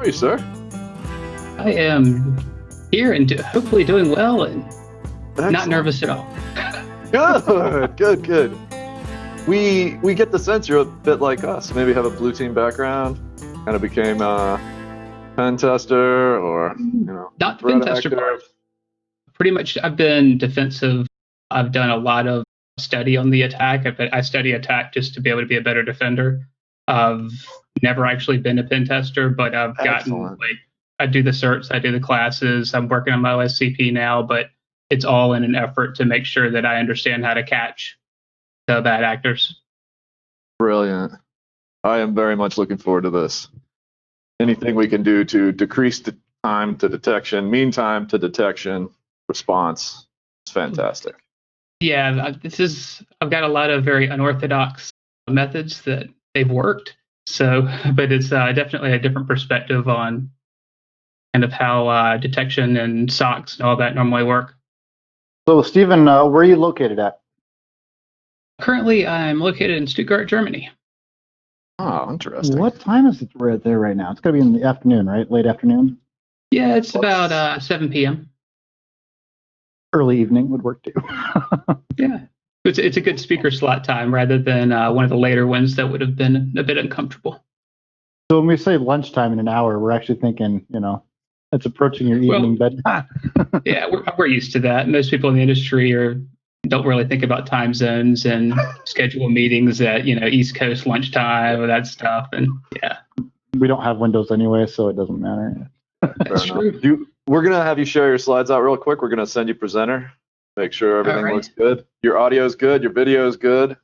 are you, sir? I am here and hopefully doing well and Excellent. not nervous at all. Good. We get the sense you're a bit like us. Maybe have a blue team background, kind of became a pen tester or, not the pen tester part. Pretty much I've been defensive. I've done a lot of study on the attack. I study attack just to be able to be a better defender. I've never actually been a pen tester, but I've gotten I do the certs, I do the classes. I'm working on my OSCP now, but it's all in an effort to make sure that I understand how to catch the bad actors. Brilliant. I am very much looking forward to this. Anything we can do to decrease the time to detection, mean time to detection, response is fantastic. Yeah, I've got a lot of very unorthodox methods that they've worked. So, but it's definitely a different perspective on kind of how detection and SOCs and all that normally work. So, Stephen, where are you located at? Currently, I'm located in Stuttgart, Germany. Oh, interesting. What time is it there right now? It's got to be in the afternoon, right? Late afternoon? Yeah, it's about 7 p.m. Early evening would work too. Yeah. It's a good speaker slot time rather than one of the later ones that would have been a bit uncomfortable. So when we say lunchtime in an hour, we're actually thinking, it's approaching your evening bedtime. Yeah, we're used to that. Most people in the industry don't really think about time zones and schedule meetings at East Coast lunchtime or that stuff. And yeah, we don't have windows anyway, so it doesn't matter. That's true. We're gonna have you share your slides out real quick. We're gonna send you presenter. Make sure everything looks good. Your audio is good. Your video is good.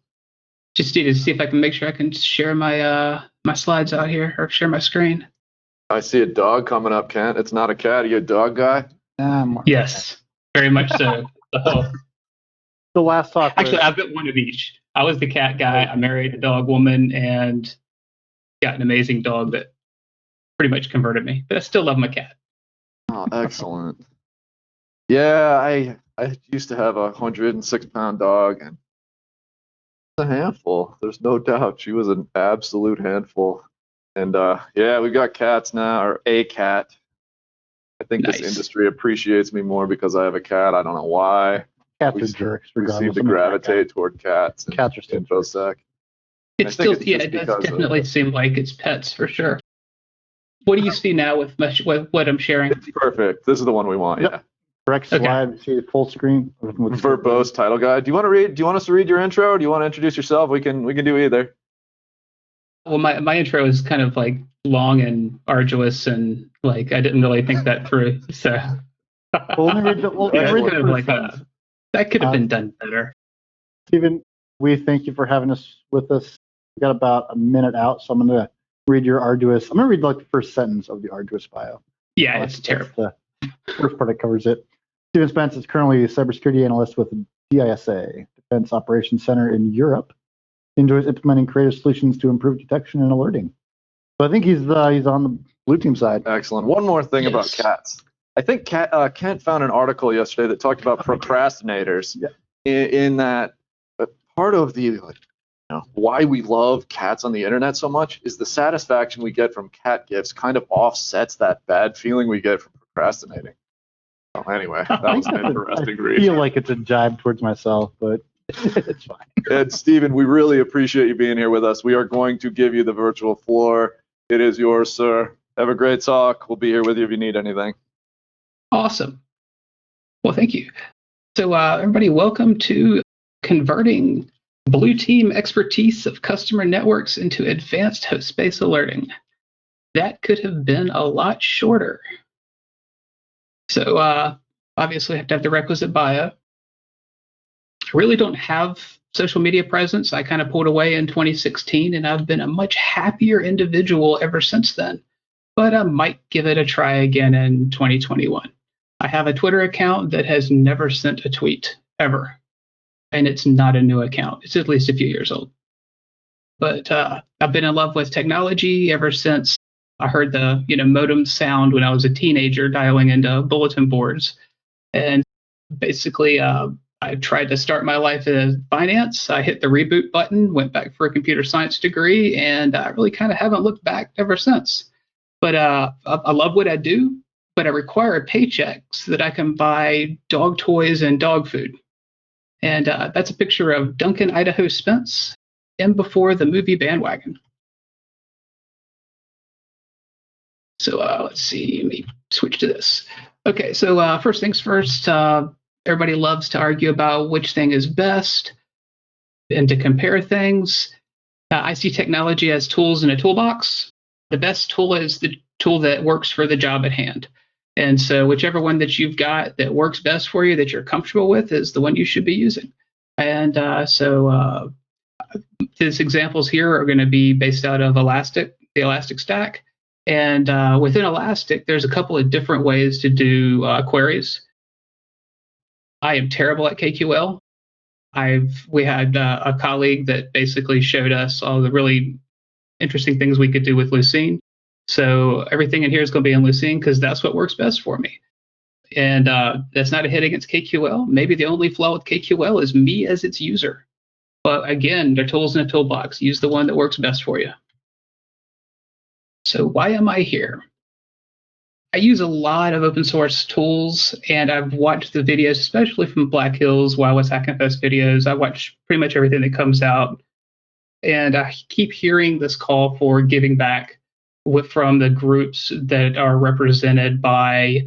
Just need to see if I can make sure I can share my my slides out here or share my screen. I see a dog coming up, Kent. It's not a cat. Are you a dog guy? Yes, very much so. The last talk. Actually, I've got one of each. I was the cat guy. I married a dog woman and got an amazing dog that pretty much converted me. But I still love my cat. Oh, excellent. Yeah, I used to have a 106-pound dog, and it's a handful. There's no doubt. She was an absolute handful. And yeah, we've got cats now, or a cat. I think This industry appreciates me more because I have a cat. I don't know why. Cats are jerks. We seem to gravitate toward cats. Cats are still InfoSec. It does definitely seem like it's pets for sure. What do you see now with what I'm sharing? It's perfect. This is the one we want. Yep. Yeah. Correct slide. Okay. See full screen. Verbose title guide. Do you want to read? Do you want us to read your intro, or do you want to introduce yourself? We can do either. Well, my intro is kind of like long and arduous, and like I didn't really think that through. So that could have been done better. Stephen, we thank you for having us with us. We got about a minute out, so I'm going to read your arduous. I'm going to read like the first sentence of the arduous bio. Yeah, it's terrible. The first part that covers it. Stephen Spence is currently a cybersecurity analyst with DISA, Defense Operations Center in Europe. He enjoys implementing creative solutions to improve detection and alerting. So I think he's on the blue team side. Excellent. One more thing about cats. I think Kent found an article yesterday that talked about procrastinators. In that part of the why we love cats on the internet so much is the satisfaction we get from cat gifts kind of offsets that bad feeling we get from procrastinating. So anyway, that was an interesting read. I feel like it's a jibe towards myself, but it's fine. And Stephen, we really appreciate you being here with us. We are going to give you the virtual floor. It is yours, sir. Have a great talk. We'll be here with you if you need anything. Awesome. Well, thank you. So everybody, welcome to Converting Blue Team Expertise of Customer Networks into Advanced Host Space Alerting. That could have been a lot shorter. So obviously I have to have the requisite bio. I really don't have social media presence. I kind of pulled away in 2016, and I've been a much happier individual ever since then. But I might give it a try again in 2021. I have a Twitter account that has never sent a tweet, ever. And it's not a new account. It's at least a few years old. But I've been in love with technology ever since I heard the modem sound when I was a teenager dialing into bulletin boards. And basically, I tried to start my life in finance. I hit the reboot button, went back for a computer science degree, and I really kind of haven't looked back ever since. But I love what I do, but I require a paycheck so that I can buy dog toys and dog food. And that's a picture of Duncan, Idaho Spence, and before the movie bandwagon. So let's see, let me switch to this. Okay, so first things first, everybody loves to argue about which thing is best and to compare things. I see technology as tools in a toolbox. The best tool is the tool that works for the job at hand. And so whichever one that you've got that works best for you, that you're comfortable with, is the one you should be using. And so these examples here are going to be based out of Elastic, the Elastic Stack. And within Elastic, there's a couple of different ways to do queries. I am terrible at KQL. We had a colleague that basically showed us all the really interesting things we could do with Lucene. So everything in here is going to be in Lucene because that's what works best for me. And that's not a hit against KQL. Maybe the only flaw with KQL is me as its user. But again, they're tools in a toolbox. Use the one that works best for you. So why am I here? I use a lot of open source tools, and I've watched the videos, especially from Black Hills, Wild West Hackin Fest videos. I watch pretty much everything that comes out. And I keep hearing this call for giving back from the groups that are represented by,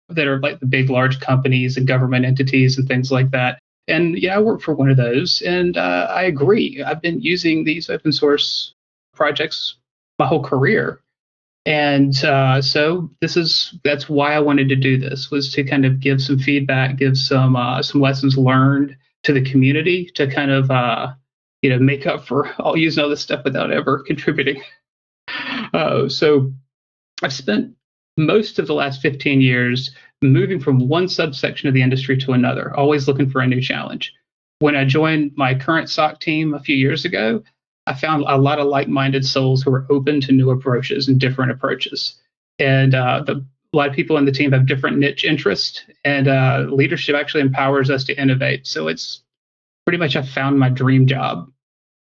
that are like the big, large companies and government entities and things like that. And yeah, I work for one of those, and I agree. I've been using these open source projects my whole career. And so that's why I wanted to do this, was to kind of give some feedback, give some lessons learned to the community to kind of make up for all using all this stuff without ever contributing. So I've spent most of the last 15 years moving from one subsection of the industry to another, always looking for a new challenge. When I joined my current SOC team a few years ago, I found a lot of like-minded souls who are open to new approaches and different approaches. And a lot of people in the team have different niche interests, and leadership actually empowers us to innovate. So it's pretty much I've found my dream job.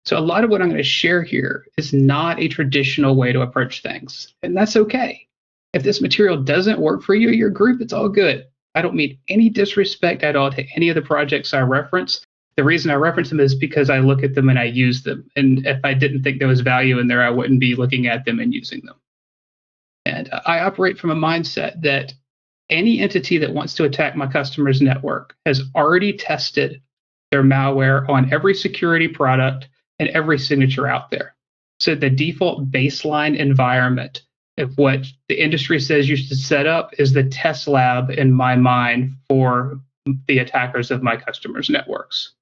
So a lot of what I'm going to share here is not a traditional way to approach things, and that's okay. If this material doesn't work for you or your group, it's all good. I don't mean any disrespect at all to any of the projects I reference. The reason I reference them is because I look at them and I use them. And if I didn't think there was value in there, I wouldn't be looking at them and using them. And I operate from a mindset that any entity that wants to attack my customer's network has already tested their malware on every security product and every signature out there. So the default baseline environment of what the industry says you should set up is the test lab in my mind for the attackers of my customers' networks.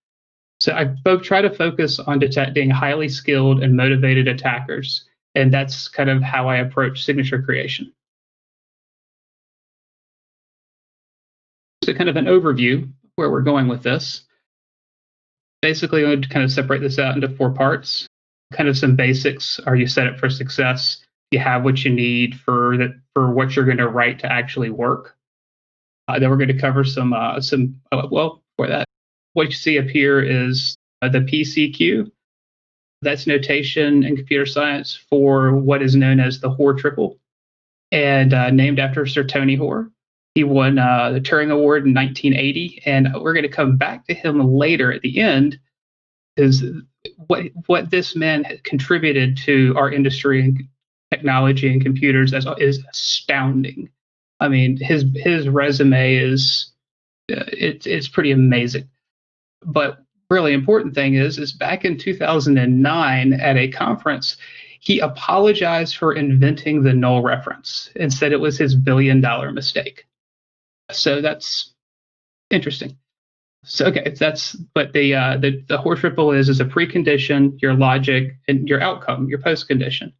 So I try to focus on detecting highly skilled and motivated attackers, and that's kind of how I approach signature creation. So kind of an overview where we're going with this. Basically, I would kind of separate this out into 4 parts. Kind of some basics. Are you set up for success? You have what you need for what you're going to write to actually work. Then we're going to cover for that. What you see up here is the PCQ. That's notation in computer science for what is known as the Hoare triple, and named after Sir Tony Hoare. He won the Turing Award in 1980, and we're going to come back to him later at the end, is what this man has contributed to our industry and technology and computers is astounding. I mean, his resume is it's pretty amazing. But really important thing is back in 2009 at a conference, he apologized for inventing the null reference and said it was his $1 billion mistake. So that's interesting. So okay, but the Hoare triple is a precondition, your logic, and your outcome, your postcondition.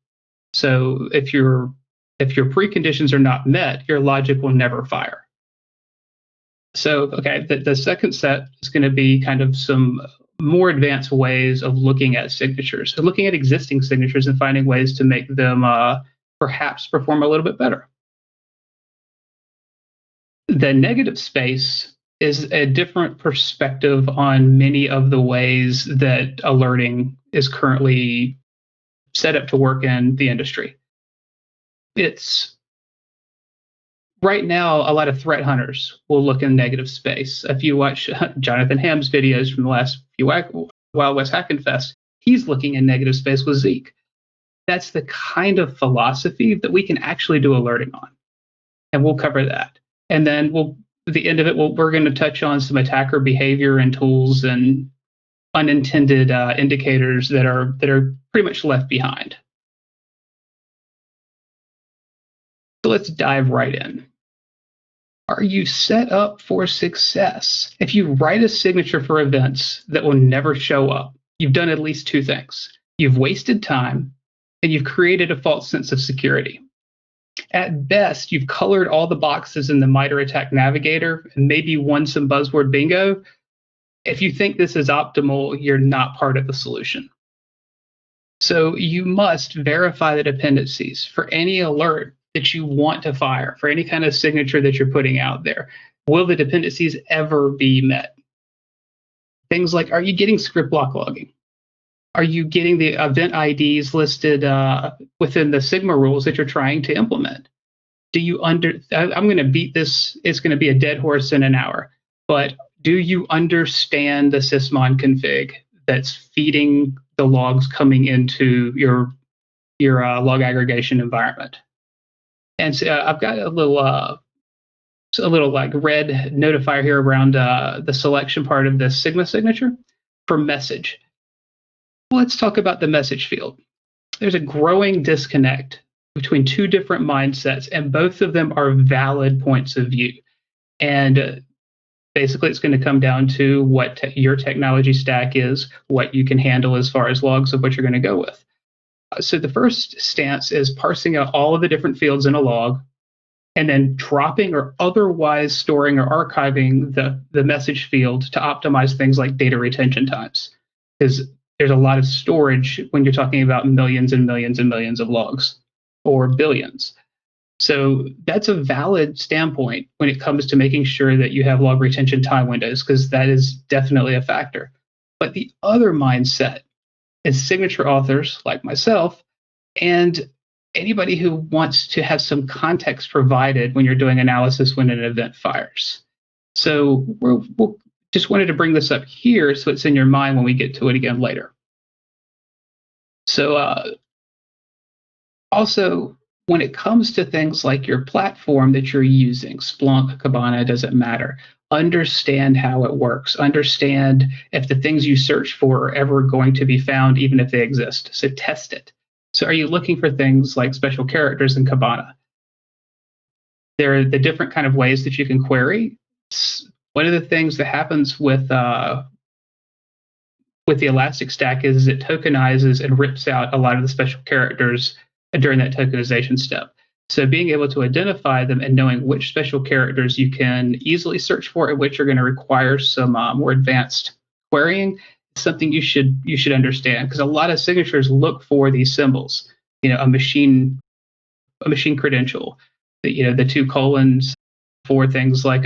So if your preconditions are not met, your logic will never fire. So okay, the second set is going to be kind of some more advanced ways of looking at signatures, so looking at existing signatures and finding ways to make them perhaps perform a little bit better. The negative space is a different perspective on many of the ways that alerting is currently set up to work in the industry. it's right now, a lot of threat hunters will look in negative space. If you watch Jonathan Ham's videos from the last few Wild West Hackin Fest, he's looking in negative space with Zeek. That's the kind of philosophy that we can actually do alerting on. And we'll cover that. And then at the end of it, we're going to touch on some attacker behavior and tools and unintended indicators that are pretty much left behind. So let's dive right in. Are you set up for success? If you write a signature for events that will never show up, you've done at least two things. You've wasted time, and you've created a false sense of security. At best, you've colored all the boxes in the MITRE ATT&CK navigator and maybe won some buzzword bingo. If you think this is optimal, you're not part of the solution. So you must verify the dependencies for any alert that you want to fire, for any kind of signature that you're putting out there. Will the dependencies ever be met? Things like, are you getting script block logging? Are you getting the event IDs listed within the Sigma rules that you're trying to implement? I'm going to beat this. It's going to be a dead horse in an hour. But do you understand the Sysmon config that's feeding the logs coming into your log aggregation environment? And so I've got a little like red notifier here around the selection part of the Sigma signature for message. Let's talk about the message field. There's a growing disconnect between two different mindsets, and both of them are valid points of view. And basically, it's going to come down to what your technology stack is, what you can handle as far as logs of what you're going to go with. So the first stance is parsing out all of the different fields in a log, and then dropping or otherwise storing or archiving the message field to optimize things like data retention times. Because there's a lot of storage when you're talking about millions and millions and millions of logs, or billions. So that's a valid standpoint when it comes to making sure that you have log retention time windows, because that is definitely a factor. But the other mindset is signature authors like myself and anybody who wants to have some context provided when you're doing analysis when an event fires. So we'll just wanted to bring this up here so it's in your mind when we get to it again later. So also, when it comes to things like your platform that you're using, Splunk, Kibana, doesn't matter. Understand how it works. Understand if the things you search for are ever going to be found, even if they exist. So test it. So are you looking for things like special characters in Kibana? There are the different kind of ways that you can query. One of the things that happens with the Elastic Stack is it tokenizes and rips out a lot of the special characters during that tokenization step. So being able to identify them and knowing which special characters you can easily search for and which are going to require some more advanced querying is something you should understand, because a lot of signatures look for these symbols. A machine credential, the 2 colons for things like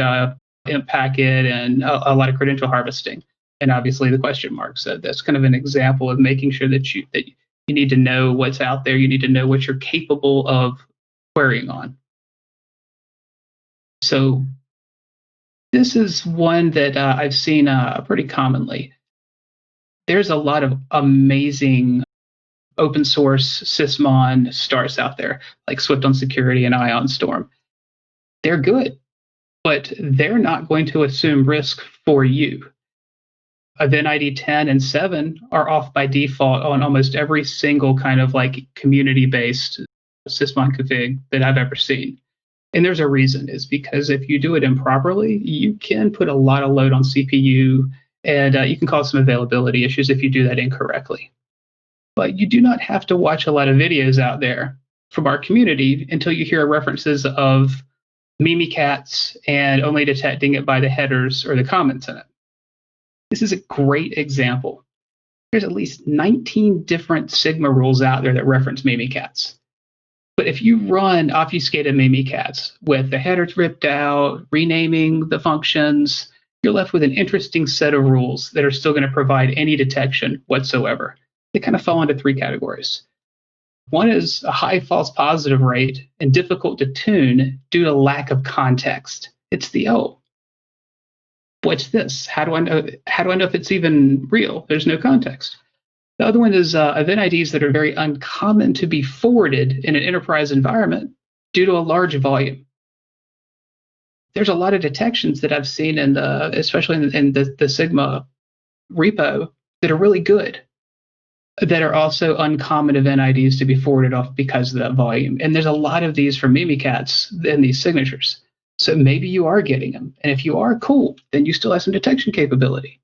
imp packet and a lot of credential harvesting, and obviously the question mark. So that's kind of an example of making sure that you need to know what's out there. You need to know what you're capable of querying on. So this is one that I've seen pretty commonly. There's a lot of amazing open source Sysmon starts out there, like Swift on Security and Ion Storm. They're good, but they're not going to assume risk for you. Event ID 10 and 7 are off by default on almost every single kind of like community-based Sysmon config that I've ever seen. And there's a reason. It's because if you do it improperly, you can put a lot of load on CPU, and you can cause some availability issues if you do that incorrectly. But you do not have to watch a lot of videos out there from our community until you hear references of Mimikatz and only detecting it by the headers or the comments in it. This is a great example. There's at least 19 different Sigma rules out there that reference Mimikatz. But if you run obfuscated Mimikatz with the headers ripped out, renaming the functions, you're left with an interesting set of rules that are still going to provide any detection whatsoever. They kind of fall into 3 categories. One is a high false positive rate and difficult to tune due to lack of context. It's the, oh, what's this? How do I know if it's even real? There's no context. The other one is event IDs that are very uncommon to be forwarded in an enterprise environment due to a large volume. There's a lot of detections that I've seen especially in the Sigma repo that are really good, that are also uncommon event IDs to be forwarded off because of that volume. And there's a lot of these for Mimikatz in these signatures. So maybe you are getting them. And if you are, cool, then you still have some detection capability.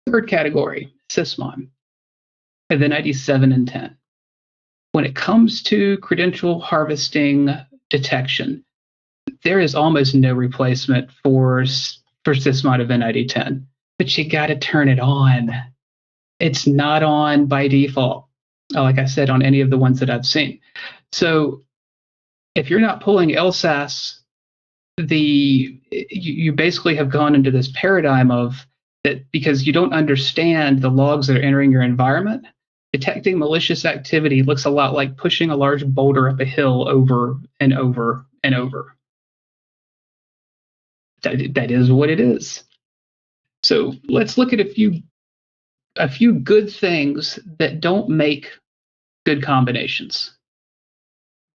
Third category, Sysmon, event ID 7 and 10. When it comes to credential harvesting detection, there is almost no replacement for Sysmon event ID 10, but you got to turn it on. It's not on by default, like I said, on any of the ones that I've seen. So if you're not pulling LSAS, you basically have gone into this paradigm of that because you don't understand the logs that are entering your environment. Detecting malicious activity looks a lot like pushing a large boulder up a hill over and over and over. That is what it is. So let's look at a few good things that don't make good combinations.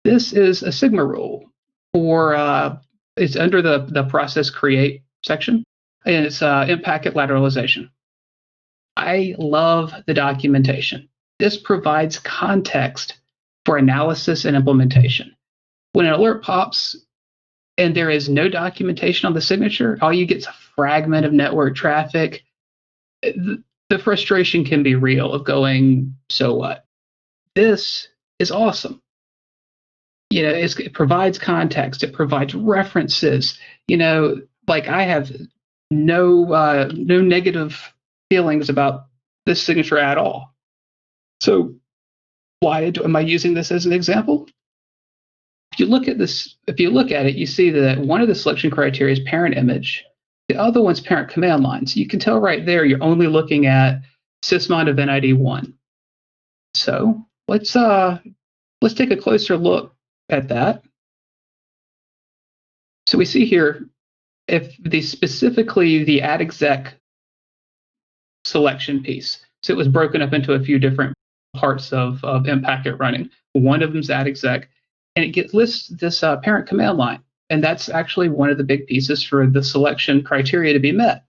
This is a Sigma rule for it's under the process create section, and it's in packet lateralization. I love the documentation. This provides context for analysis and implementation. When an alert pops and there is no documentation on the signature, all you get is a fragment of network traffic. The frustration can be real of going, so what? This is awesome. It provides context. It provides references. Like I have no negative feelings about this signature at all. So why am I using this as an example? If you look at it, you see that one of the selection criteria is parent image. The other one's parent command line. So you can tell right there you're only looking at Sysmon event ID 1. So let's take a closer look at that. So we see here if specifically the add exec selection piece. So it was broken up into a few different parts of packet running. One of them is add exec, and it lists this parent command line. And that's actually one of the big pieces for the selection criteria to be met.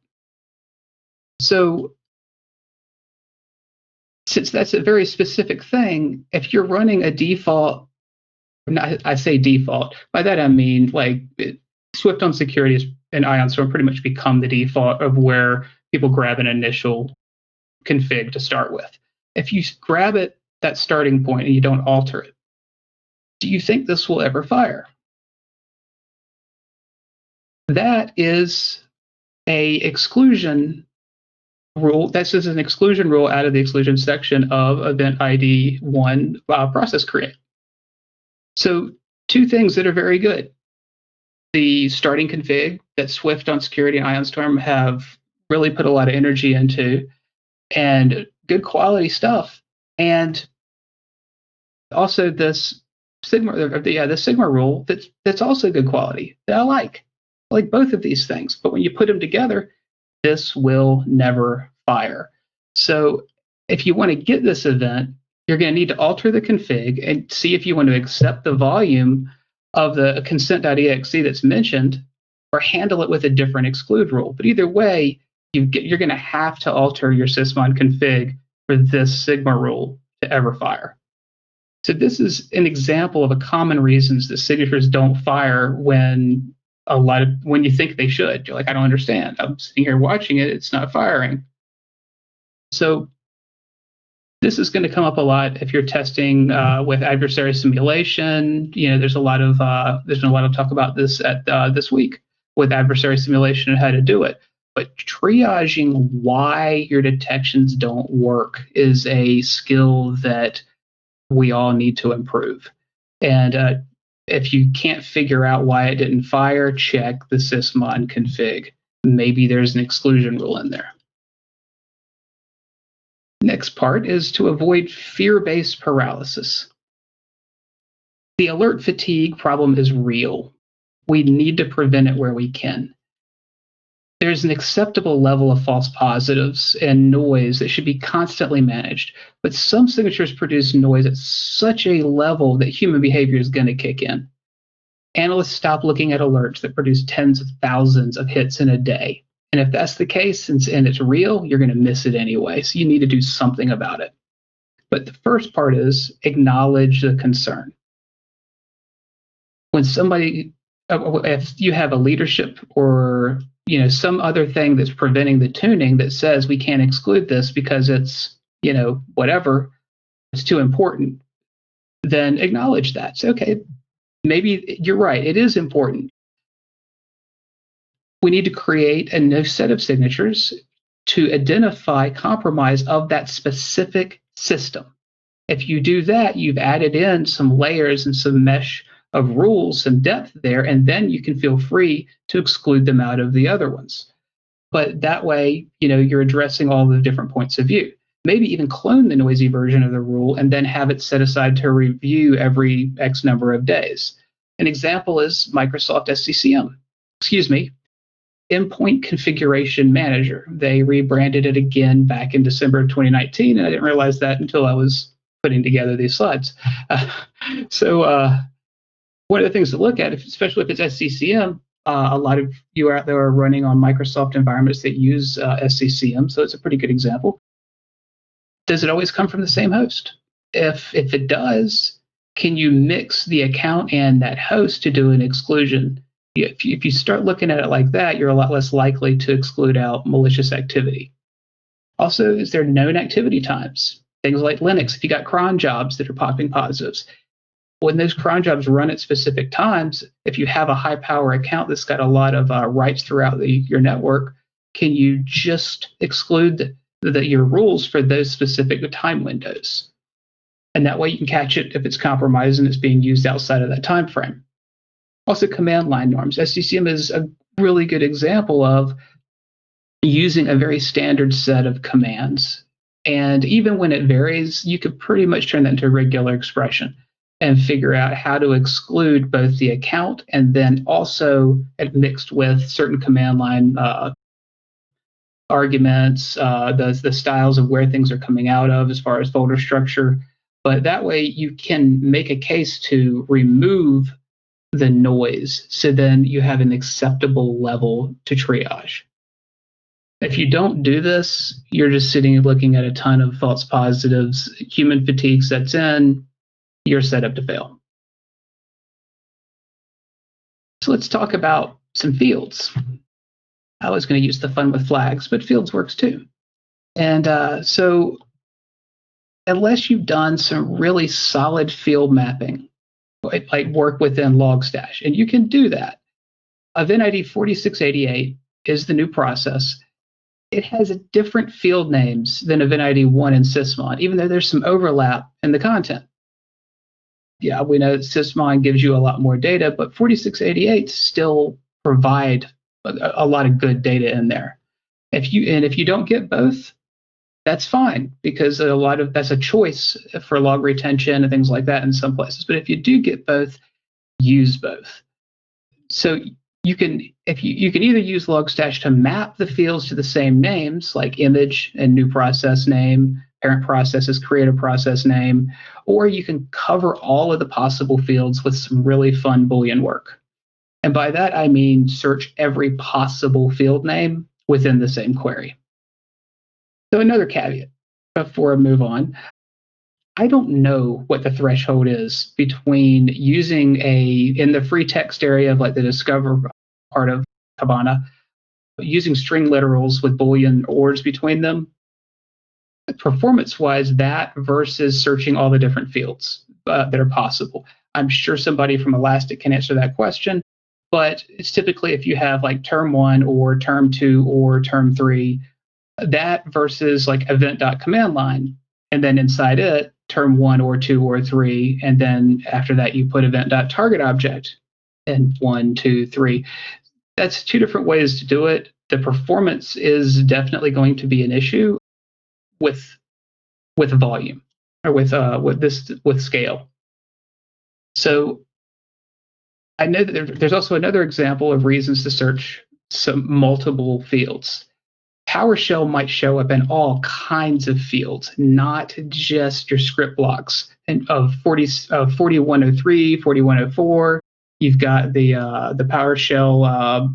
So since that's a very specific thing, if you're running a default, I say default, by that I mean like Swift on security and IonStorm pretty much become the default of where people grab an initial config to start with. If you grab it, that starting point, and you don't alter it, do you think this will ever fire? That is a exclusion rule. This is an exclusion rule out of the exclusion section of event ID 1 process create. So two things that are very good. The starting config that Swift on security and IonStorm have really put a lot of energy into, and good quality stuff. And also this the Sigma rule that's also good quality that I like. I like both of these things, but when you put them together, this will never fire. So if you want to get this event, you're going to need to alter the config and see if you want to accept the volume of the consent.exe that's mentioned, or handle it with a different exclude rule. But either way, you're going to have to alter your Sysmon config for this Sigma rule to ever fire. So this is an example of a common reasons that signatures don't fire when you think they should. You're like, I don't understand. I'm sitting here watching it. It's not firing. So this is going to come up a lot if you're testing with adversary simulation. There's been a lot of talk about this this week with adversary simulation and how to do it. But triaging why your detections don't work is a skill that we all need to improve. And if you can't figure out why it didn't fire, check the Sysmon config. Maybe there's an exclusion rule in there. Next part is to avoid fear-based paralysis. The alert fatigue problem is real. We need to prevent it where we can. There's an acceptable level of false positives and noise that should be constantly managed. But some signatures produce noise at such a level that human behavior is going to kick in. Analysts stop looking at alerts that produce tens of thousands of hits in a day. And if that's the case and it's real, you're going to miss it anyway. So you need to do something about it. But the first part is acknowledge the concern. When somebody, if you have a leadership or some other thing that's preventing the tuning that says we can't exclude this because it's whatever, it's too important, then acknowledge that. Say, okay, maybe you're right, it is important. We need to create a new set of signatures to identify compromise of that specific system. If you do that, you've added in some layers and some mesh of rules and depth there, and then you can feel free to exclude them out of the other ones. But that way, you're addressing all the different points of view. Maybe even clone the noisy version of the rule and then have it set aside to review every X number of days. An example is Microsoft SCCM. Endpoint Configuration Manager. They rebranded it again back in December of 2019, and I didn't realize that until I was putting together these slides. One of the things to look at, especially if it's SCCM, a lot of you out there are running on Microsoft environments that use SCCM, so it's a pretty good example. Does it always come from the same host? If it does, can you mix the account and that host to do an exclusion? If you start looking at it like that, you're a lot less likely to exclude out malicious activity. Also, is there known activity times? Things like Linux, if you got cron jobs that are popping positives. When those cron jobs run at specific times, if you have a high power account that's got a lot of writes throughout your network, can you just exclude your rules for those specific time windows? And that way you can catch it if it's compromised and it's being used outside of that time frame. Also, command line norms. SCCM is a really good example of using a very standard set of commands. And even when it varies, you could pretty much turn that into a regular expression and figure out how to exclude both the account and then also mixed with certain command line arguments, the styles of where things are coming out of as far as folder structure. But that way you can make a case to remove the noise, so then you have an acceptable level to triage. If you don't do this, you're just sitting and looking at a ton of false positives, human fatigue sets in, you're set up to fail. So let's talk about some fields. I was going to use the fun with flags, but fields works too. And so unless you've done some really solid field mapping, like work within Logstash, and you can do that. Event ID 4688 is the new process. It has different field names than Event ID 1 and Sysmon, even though there's some overlap in the content. Yeah, we know that Sysmon gives you a lot more data, but 4688 still provide a lot of good data in there. If you don't get both, that's fine, because that's a choice for log retention and things like that in some places. But if you do get both, use both. So you can either use Logstash to map the fields to the same names, like image and new process name, parent processes, create a process name, or you can cover all of the possible fields with some really fun Boolean work. And by that, I mean search every possible field name within the same query. So another caveat before I move on, I don't know what the threshold is between using in the free text area of like the discover part of Kibana, using string literals with Boolean ORs between them. Performance-wise, that versus searching all the different fields that are possible. I'm sure somebody from Elastic can answer that question, but it's typically if you have like term 1 or term 2 or term 3, that versus like event.command line, and then inside it, term 1 or 2 or 3, and then after that you put event.target object in 1, 2, 3. That's two different ways to do it. The performance is definitely going to be an issue with volume or with scale. So I know that there's also another example of reasons to search some multiple fields. PowerShell might show up in all kinds of fields, not just your script blocks. And of 4103, 4104, you've got the PowerShell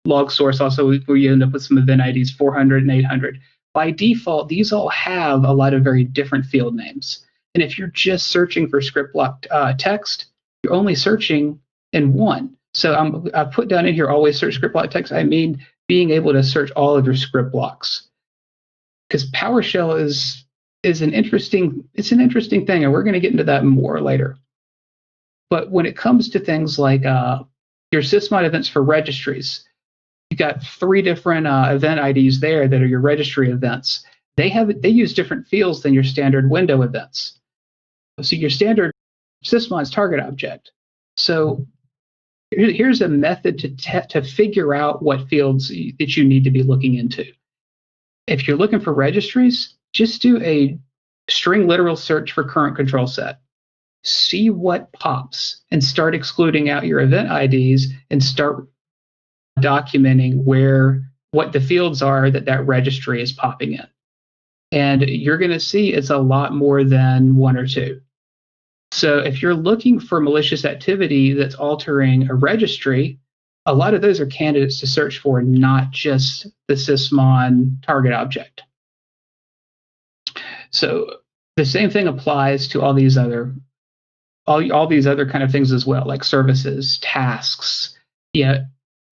log source also where you end up with some event IDs 400 and 800. By default, these all have a lot of very different field names. And if you're just searching for script block text, you're only searching in one. So I put down in here always search script block text. I mean being able to search all of your script blocks, because PowerShell is an interesting thing, and we're going to get into that more later. But when it comes to things like your Sysmon events for registries, you've got 3 different event IDs there that are your registry events. They use different fields than your standard window events. So your standard Sysmon's target object. So here's a method to figure out what fields that you need to be looking into. If you're looking for registries, just do a string literal search for current control set. See what pops and start excluding out your event IDs and start documenting what the fields are that registry is popping in. And you're going to see it's a lot more than 1 or 2. So if you're looking for malicious activity that's altering a registry, a lot of those are candidates to search for, not just the Sysmon target object. So the same thing applies to all these other kind of things as well, like services, tasks.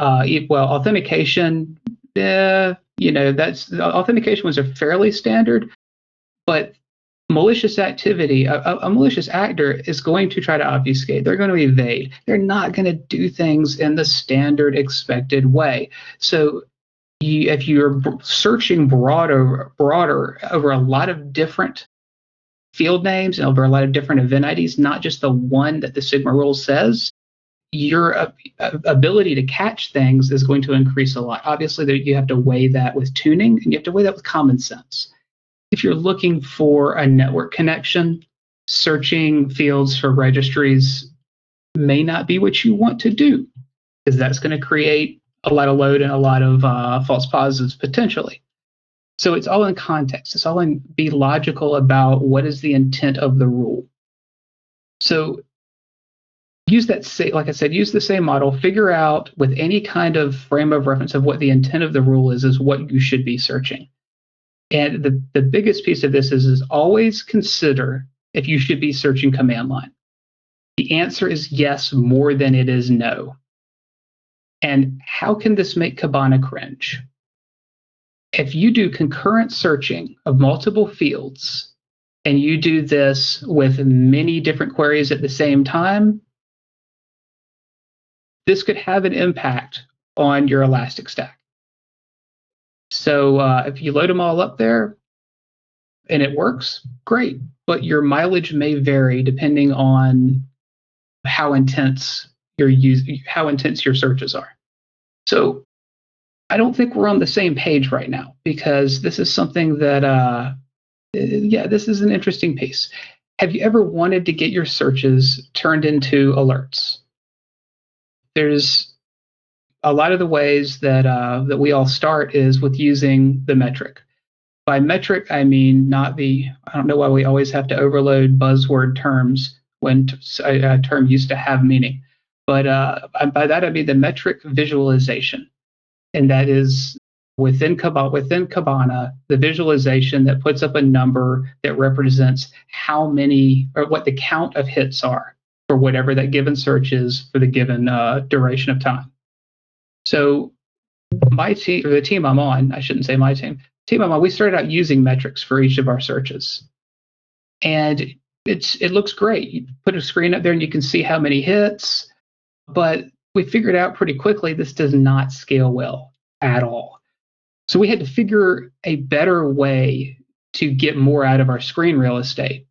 Authentication. Authentication was a fairly standard, but malicious activity, a malicious actor is going to try to obfuscate. They're going to evade. They're not going to do things in the standard expected way. So if you're searching broader over a lot of different field names and over a lot of different event IDs, not just the one that the Sigma rule says, your ability to catch things is going to increase a lot. Obviously, you have to weigh that with tuning, and you have to weigh that with common sense. If you're looking for a network connection, searching fields for registries may not be what you want to do, because that's going to create a lot of load and a lot of false positives potentially. So it's all in context. It's all in be logical about what is the intent of the rule. So use the same model, figure out with any kind of frame of reference of what the intent of the rule is what you should be searching. And the biggest piece of this is always consider if you should be searching command line. The answer is yes more than it is no. And how can this make Kibana cringe? If you do concurrent searching of multiple fields, and you do this with many different queries at the same time, this could have an impact on your Elastic stack. So if you load them all up there and it works, great. But your mileage may vary depending on how intense your searches are. So I don't think we're on the same page right now, because this is something that, this is an interesting piece. Have you ever wanted to get your searches turned into alerts? There's a lot of the ways that we all start is with using the metric. By metric, I mean I don't know why we always have to overload buzzword terms when a term used to have meaning. But by that, I mean the metric visualization. And that is within Kibana, the visualization that puts up a number that represents how many or what the count of hits are for whatever that given search is for the given duration of time. So my team, or the team I'm on, I shouldn't say my team, I'm on, we started out using metrics for each of our searches. And it looks great. You put a screen up there and you can see how many hits, but we figured out pretty quickly this does not scale well at all. So we had to figure a better way to get more out of our screen real estate.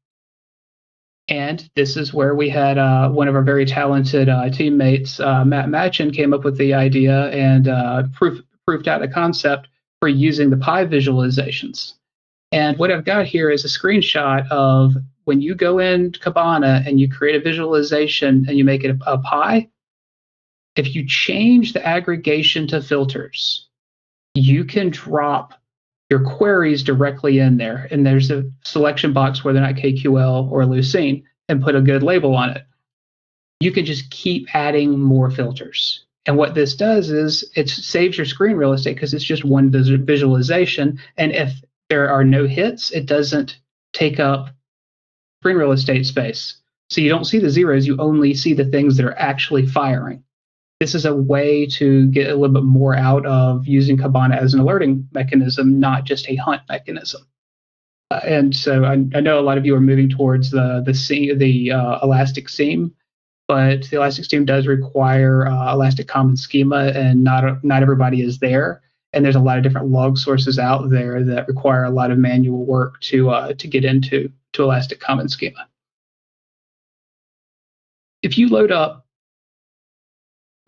And this is where we had one of our very talented teammates, Matt Matchin, came up with the idea and proved out a concept for using the pie visualizations. And what I've got here is a screenshot of when you go in Kibana and you create a visualization and you make it a pie, if you change the aggregation to filters, you can drop your queries directly in there. And there's a selection box where they're not KQL or Lucene, and put a good label on it. You can just keep adding more filters. And what this does is it saves your screen real estate because it's just one visualization. And if there are no hits, it doesn't take up screen real estate space. So you don't see the zeros, you only see the things that are actually firing. This is a way to get a little bit more out of using Kibana as an alerting mechanism, not just a hunt mechanism. And so I know a lot of you are moving towards the Elastic Seam, but the Elastic Seam does require Elastic Common Schema, and not everybody is there. And there's a lot of different log sources out there that require a lot of manual work to get into Elastic Common Schema. If you load up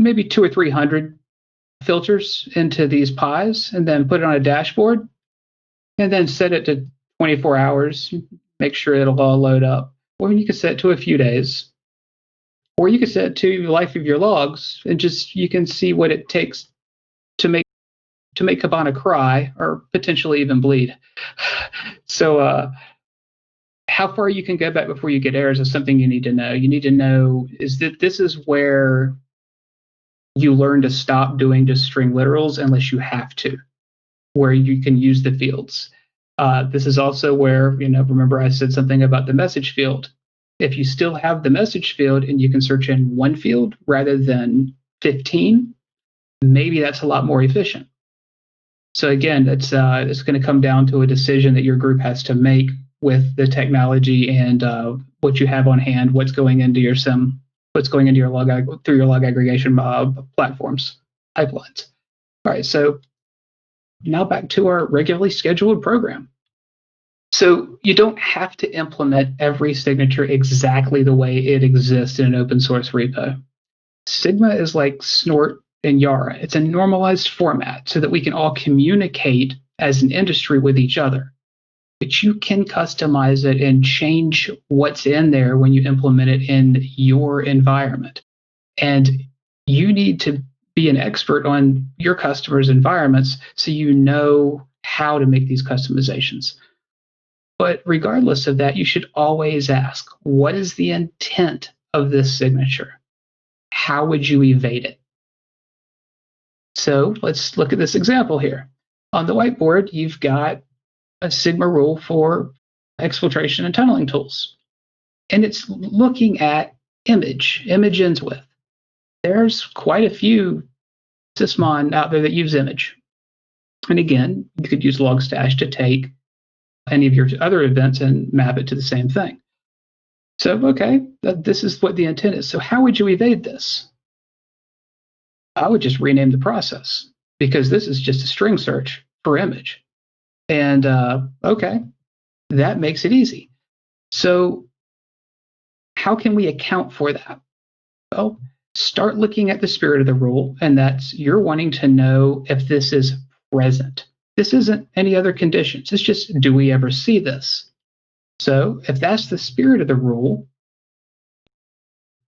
maybe 200 or 300 filters into these pies and then put it on a dashboard and then set it to 24 hours, make sure it'll all load up. Or you can set it to a few days. Or you can set it to the life of your logs, and just you can see what it takes to make Kibana cry or potentially even bleed. So how far you can go back before you get errors is something you need to know. You need to know is that this is where you learn to stop doing just string literals unless you have to, where you can use the fields. This is also where, remember I said something about the message field. If you still have the message field and you can search in one field rather than 15, maybe that's a lot more efficient. So again, it's going to come down to a decision that your group has to make with the technology and what you have on hand, what's going into your SIM, what's going into your through your log aggregation platforms, pipelines. All right, so now back to our regularly scheduled program. So you don't have to implement every signature exactly the way it exists in an open source repo. Sigma is like Snort and Yara. It's a normalized format so that we can all communicate as an industry with each other. But you can customize it and change what's in there when you implement it in your environment. And you need to be an expert on your customers' environments so you know how to make these customizations. But regardless of that, you should always ask, what is the intent of this signature? How would you evade it? So let's look at this example here. On the whiteboard, you've got a Sigma rule for exfiltration and tunneling tools. And it's looking at image ends with. There's quite a few Sysmon out there that use image. And again, you could use Logstash to take any of your other events and map it to the same thing. So, okay, this is what the intent is. So how would you evade this? I would just rename the process because this is just a string search for image. And okay, that makes it easy. So how can we account for that? Well, start looking at the spirit of the rule, and that's you're wanting to know if this is present. This isn't any other conditions. It's just, do we ever see this? So if that's the spirit of the rule,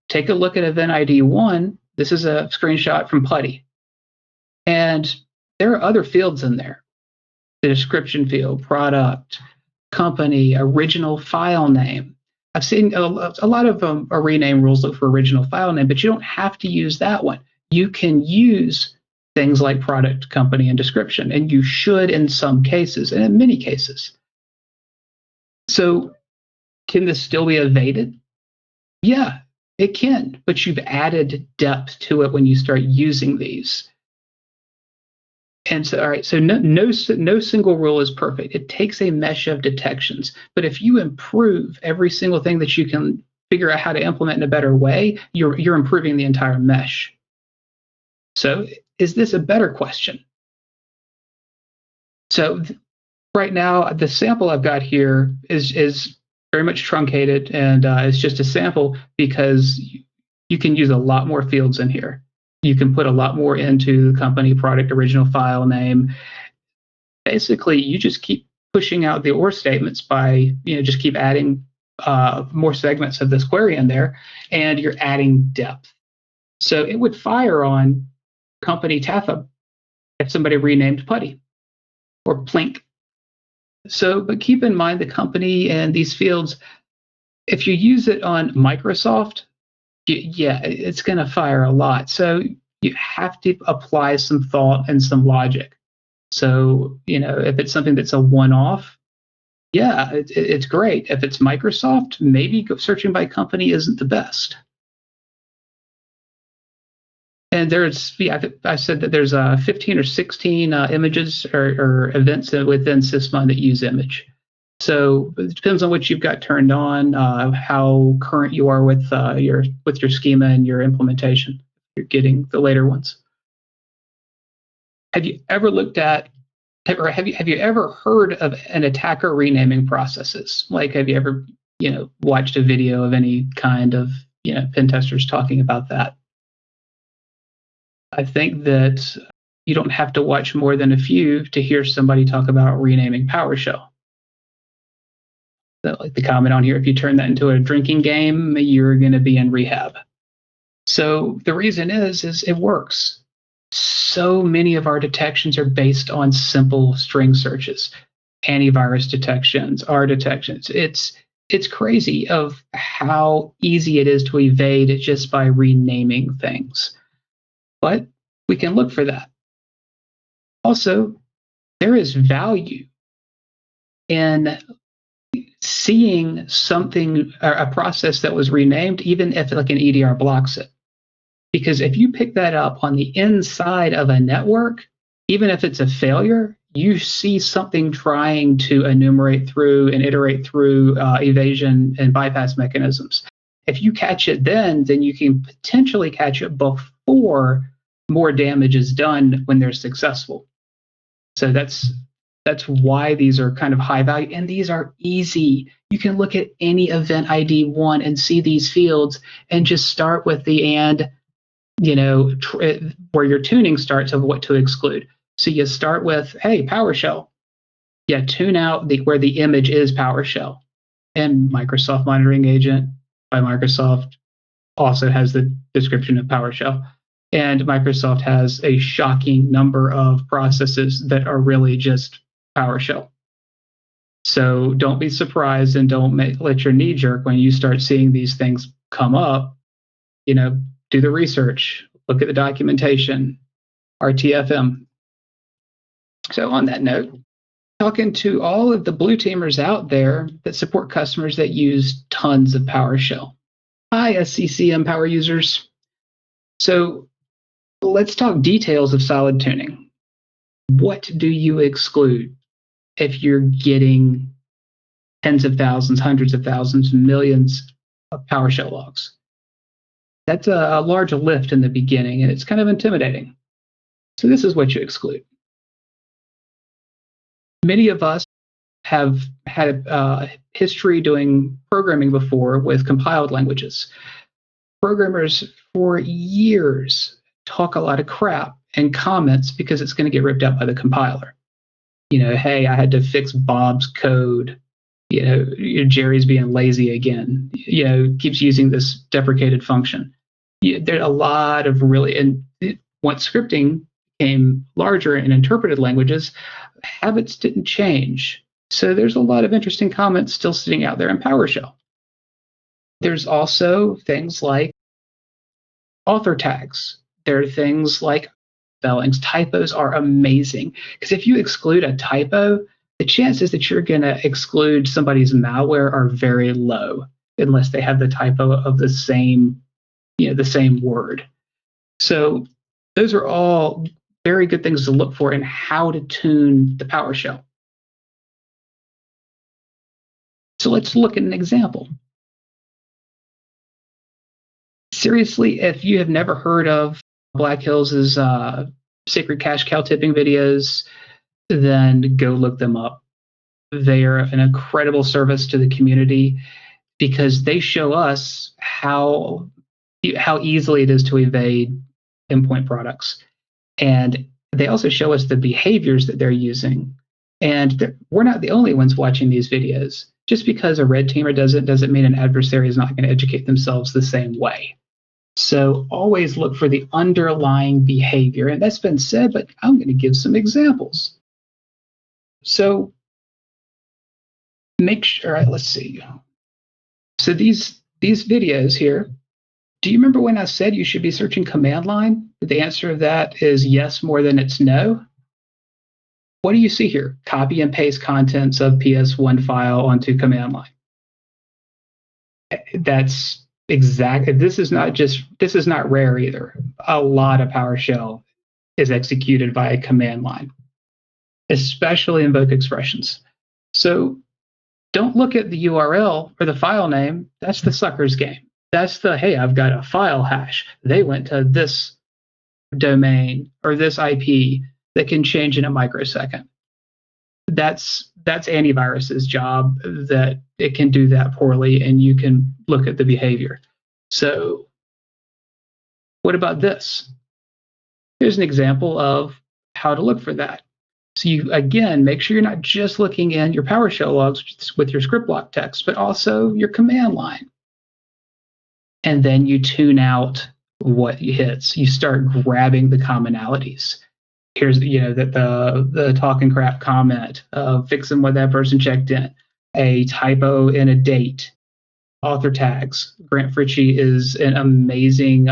take a look at event ID 1. This is a screenshot from PuTTY. And there are other fields in there. The description field, product, company, original file name. I've seen a lot of rename rules look for original file name, but you don't have to use that one. You can use things like product, company, and description, and you should in some cases, and in many cases. So can this still be evaded? Yeah, it can, but you've added depth to it when you start using these. And so, all right, so no single rule is perfect. It takes a mesh of detections. But if you improve every single thing that you can figure out how to implement in a better way, you're improving the entire mesh. So is this a better question? So right now, the sample I've got here is very much truncated, and it's just a sample because you can use a lot more fields in here. You can put a lot more into the company, product, original file name. Basically, you just keep pushing out the OR statements by, just keep adding more segments of this query in there, and you're adding depth. So it would fire on company Tatha if somebody renamed Putty or Plink. So, but keep in mind the company and these fields, if you use it on Microsoft, yeah, it's going to fire a lot. So you have to apply some thought and some logic. So, if it's something that's a one-off, yeah, it's great. If it's Microsoft, maybe searching by company isn't the best. And I said that there's 15 or 16 images or events within Sysmon that use image. So it depends on what you've got turned on, how current you are with your schema and your implementation. You're getting the later ones. Have you ever looked at, or have you ever heard of an attacker renaming processes? Like, have you ever watched a video of any kind of pen testers talking about that? I think that you don't have to watch more than a few to hear somebody talk about renaming PowerShell. Like the comment on here, if you turn that into a drinking game, you're going to be in rehab. So the reason is it works. So many of our detections are based on simple string searches, antivirus detections, R detections. It's crazy of how easy it is to evade just by renaming things. But we can look for that. Also, there is value in seeing something, or a process that was renamed, even if like an EDR blocks it. Because if you pick that up on the inside of a network, even if it's a failure, you see something trying to enumerate through and iterate through evasion and bypass mechanisms. If you catch it then you can potentially catch it before more damage is done when they're successful. So that's why these are kind of high value, and these are easy. You can look at any event ID 1 and see these fields and just start with the and, where your tuning starts of what to exclude. So you start with, hey, PowerShell. Yeah, tune out where the image is PowerShell. And Microsoft Monitoring Agent by Microsoft also has the description of PowerShell. And Microsoft has a shocking number of processes that are really just PowerShell. So don't be surprised and don't let your knee jerk when you start seeing these things come up. Do the research, look at the documentation, RTFM. So on that note, talking to all of the blue teamers out there that support customers that use tons of PowerShell. Hi, SCCM power users. So let's talk details of solid tuning. What do you exclude if you're getting tens of thousands, hundreds of thousands, millions of PowerShell logs? That's a large lift in the beginning, and it's kind of intimidating. So this is what you exclude. Many of us have had a history doing programming before with compiled languages. Programmers for years talk a lot of crap and comments because it's going to get ripped out by the compiler. Hey, I had to fix Bob's code. Jerry's being lazy again. Keeps using this deprecated function. There's a lot of and once scripting became larger in interpreted languages, habits didn't change. So there's a lot of interesting comments still sitting out there in PowerShell. There's also things like author tags. There are things like spellings. Typos are amazing because if you exclude a typo, the chances that you're going to exclude somebody's malware are very low unless they have the typo of the same word. So those are all very good things to look for in how to tune the PowerShell. So let's look at an example. Seriously, if you have never heard of Black Hills' Sacred Cash Cow tipping videos, then go look them up. They are an incredible service to the community because they show us how easily it is to evade endpoint products. And they also show us the behaviors that they're using. And we're not the only ones watching these videos. just because a red teamer does it doesn't mean an adversary is not going to educate themselves the same way. So always look for the underlying behavior. And that's been said, but I'm going to give some examples. So make sure, all right, let's see. So these videos here, do you remember when I said you should be searching command line? The answer to that is yes more than it's no. What do you see here? Copy and paste contents of PS1 file onto command line. That's exactly, this is not rare either. A lot of PowerShell is executed via command line, especially invoke expressions. So don't look at the URL or the file name. That's the sucker's game. That's the, hey, I've got a file hash. They went to this domain or this IP that can change in a microsecond. That's antivirus's job, that it can do that poorly, and you can look at the behavior. So what about this? Here's an example of how to look for that. So you, again, make sure you're not just looking in your PowerShell logs with your script block text, but also your command line. And then you tune out what hits. You start grabbing the commonalities. Here's, the talking crap comment, fixing what that person checked in, a typo in a date, author tags. Grant Fritchie is an amazing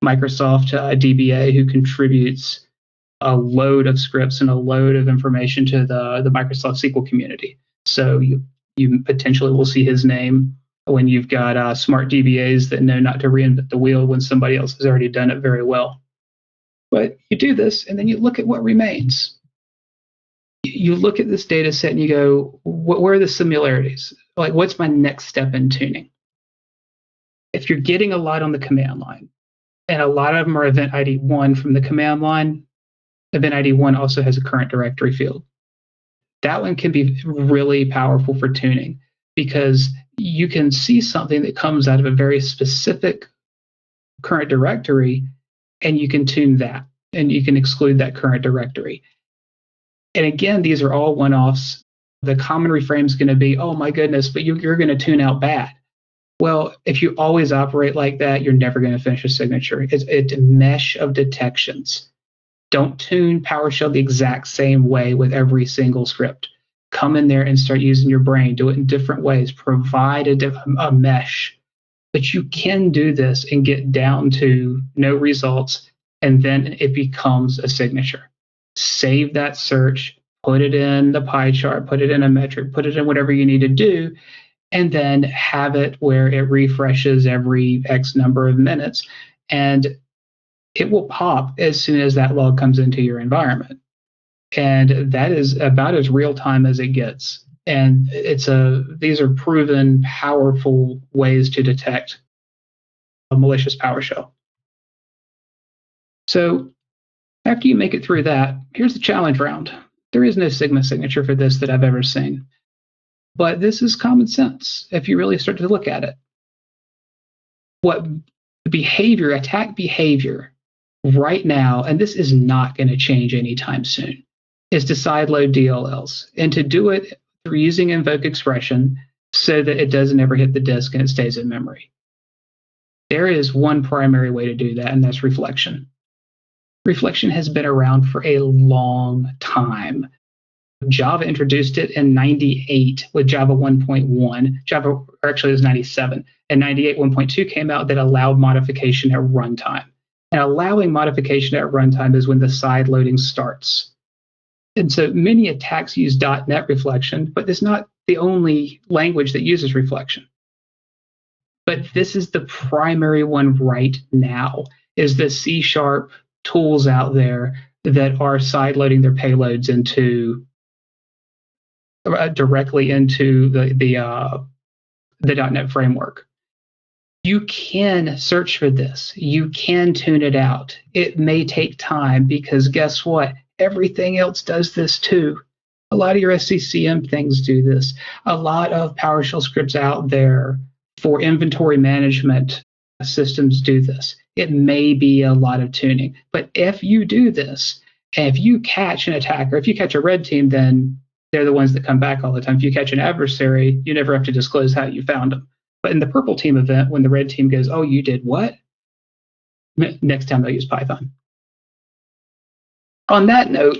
Microsoft DBA who contributes a load of scripts and a load of information to the Microsoft SQL community. So you potentially will see his name when you've got smart DBAs that know not to reinvent the wheel when somebody else has already done it very well. But you do this, and then you look at what remains. You look at this data set and you go, where are the similarities? Like, what's my next step in tuning? If you're getting a lot on the command line, and a lot of them are event ID 1 from the command line, event ID 1 also has a current directory field. That one can be really powerful for tuning, because you can see something that comes out of a very specific current directory, and you can tune that, and you can exclude that current directory. And again, these are all one-offs. The common reframe is going to be, oh my goodness, but you're going to tune out bad. Well, if you always operate like that, you're never going to finish a signature. It's a mesh of detections. Don't tune PowerShell the exact same way with every single script. Come in there and start using your brain. Do it in different ways. Provide a mesh. But you can do this and get down to no results, and then it becomes a signature. Save that search, put it in the pie chart, put it in a metric, put it in whatever you need to do, and then have it where it refreshes every X number of minutes, and it will pop as soon as that log comes into your environment. And that is about as real time as it gets. And these are proven, powerful ways to detect a malicious PowerShell. So after you make it through that, here's the challenge round. There is no Sigma signature for this that I've ever seen. But this is common sense if you really start to look at it. What behavior, attack behavior right now, and this is not going to change anytime soon, is to sideload DLLs, and to do it through using invoke expression so that it doesn't ever hit the disk and it stays in memory. There is one primary way to do that, and that's reflection. Reflection has been around for a long time. Java introduced it in 98 with Java 1.1. Actually, it was 97. And 98 1.2 came out that allowed modification at runtime. And allowing modification at runtime is when the side loading starts. And so many attacks use .NET reflection, but it's not the only language that uses reflection. But this is the primary one right now, is the C# tools out there that are side loading their payloads into directly into the .NET framework. You can search for this. You can tune it out. It may take time, because guess what? Everything else does this too. A lot of your SCCM things do this. A lot of PowerShell scripts out there for inventory management systems do this. It may be a lot of tuning, but if you do this, and if you catch an attacker, if you catch a red team, then they're the ones that come back all the time. If you catch an adversary, you never have to disclose how you found them. But in the purple team event, when the red team goes, oh, you did what? Next time they'll use Python. On that note,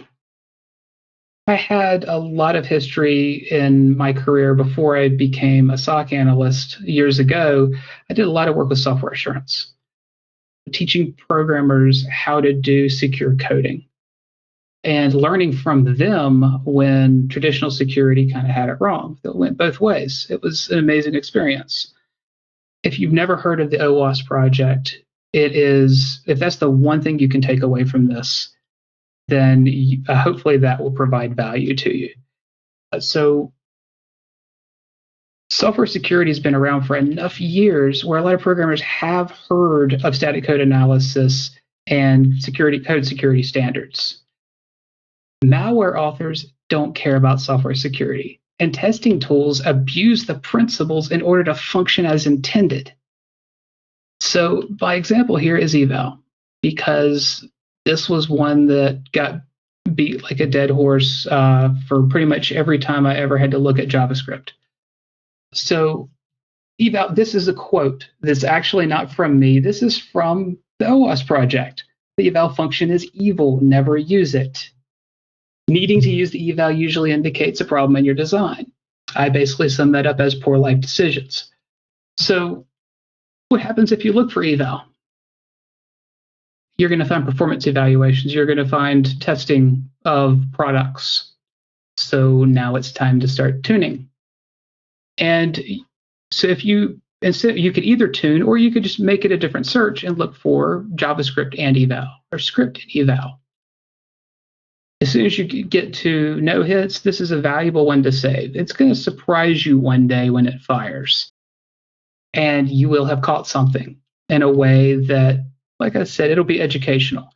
I had a lot of history in my career before I became a SOC analyst years ago. I did a lot of work with software assurance, teaching programmers how to do secure coding and learning from them when traditional security kind of had it wrong. It went both ways. It was an amazing experience. If you've never heard of the OWASP project, it is, if that's the one thing you can take away from this, then hopefully that will provide value to you. So software security has been around for enough years where a lot of programmers have heard of static code analysis and code security standards. Malware authors don't care about software security, and testing tools abuse the principles in order to function as intended. So my example here is eval, because this was one that got beat like a dead horse for pretty much every time I ever had to look at JavaScript. So eval, this is a quote that's actually not from me. This is from the OWASP project. The eval function is evil. Never use it. Needing to use the eval usually indicates a problem in your design. I basically sum that up as poor life decisions. So what happens if you look for eval? You're going to find performance evaluations. You're going to find testing of products. So now it's time to start tuning. And so if you could either tune, or you could just make it a different search and look for JavaScript and eval, or script and eval. As soon as you get to no hits, this is a valuable one to save. It's going to surprise you one day when it fires. And you will have caught something in a way that, like I said, it'll be educational.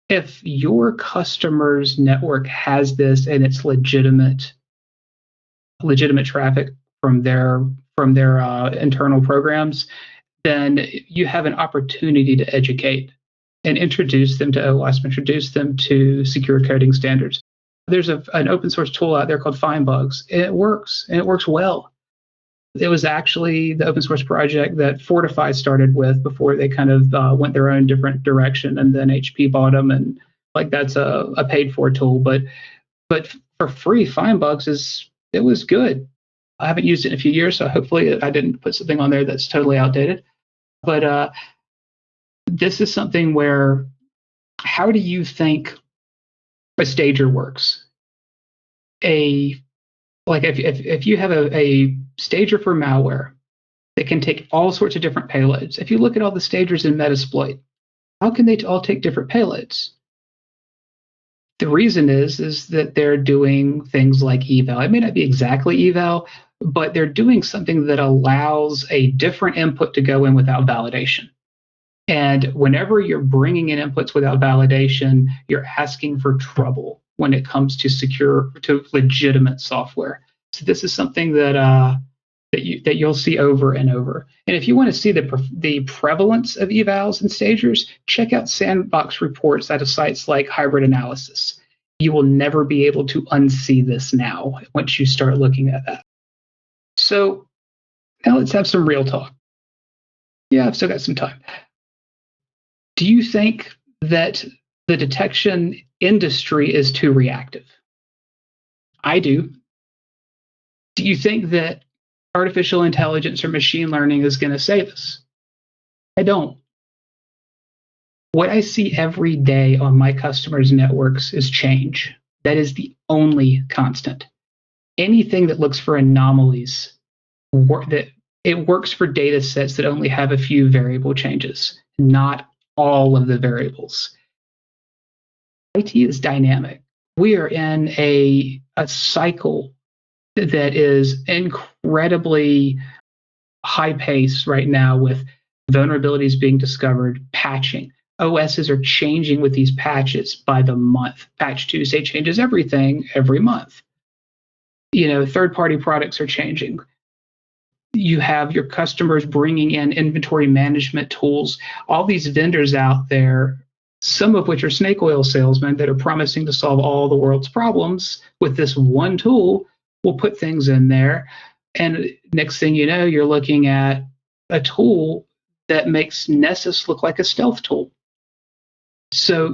If your customer's network has this and it's legitimate traffic from their internal programs, then you have an opportunity to educate and introduce them to OWASP, introduce them to secure coding standards. There's an open source tool out there called Find Bugs. It works, and it works well. It was actually the open source project that Fortify started with before they kind of went their own different direction, and then HP bought them, and like that's a paid for tool. But for free, Find Bugs it was good. I haven't used it in a few years, so hopefully I didn't put something on there that's totally outdated. But this is something where, how do you think a stager works? If you have a stager for malware that can take all sorts of different payloads, if you look at all the stagers in Metasploit, how can they all take different payloads? The reason is that they're doing things like eval. It may not be exactly eval, but they're doing something that allows a different input to go in without validation. And whenever you're bringing in inputs without validation, you're asking for trouble when it comes to legitimate software. So this is something that you'll see over and over. And if you want to see the prevalence of evals and stagers, check out sandbox reports out of sites like Hybrid Analysis. You will never be able to unsee this now once you start looking at that. So now let's have some real talk. Yeah, I've still got some time. Do you think that the detection industry is too reactive? I do. Do you think that artificial intelligence or machine learning is going to save us? I don't. What I see every day on my customers' networks is change. That is the only constant. Anything that looks for anomalies, it works for data sets that only have a few variable changes, not all of the variables. IT is dynamic. We are in a cycle that is incredibly high pace right now, with vulnerabilities being discovered, patching. OSs are changing with these patches by the month. Patch Tuesday changes everything every month. Third-party products are changing. You have your customers bringing in inventory management tools. All these vendors out there some of which are snake oil salesmen that are promising to solve all the world's problems with this one tool. We'll put things in there, and next thing you know, you're looking at a tool that makes Nessus look like a stealth tool. So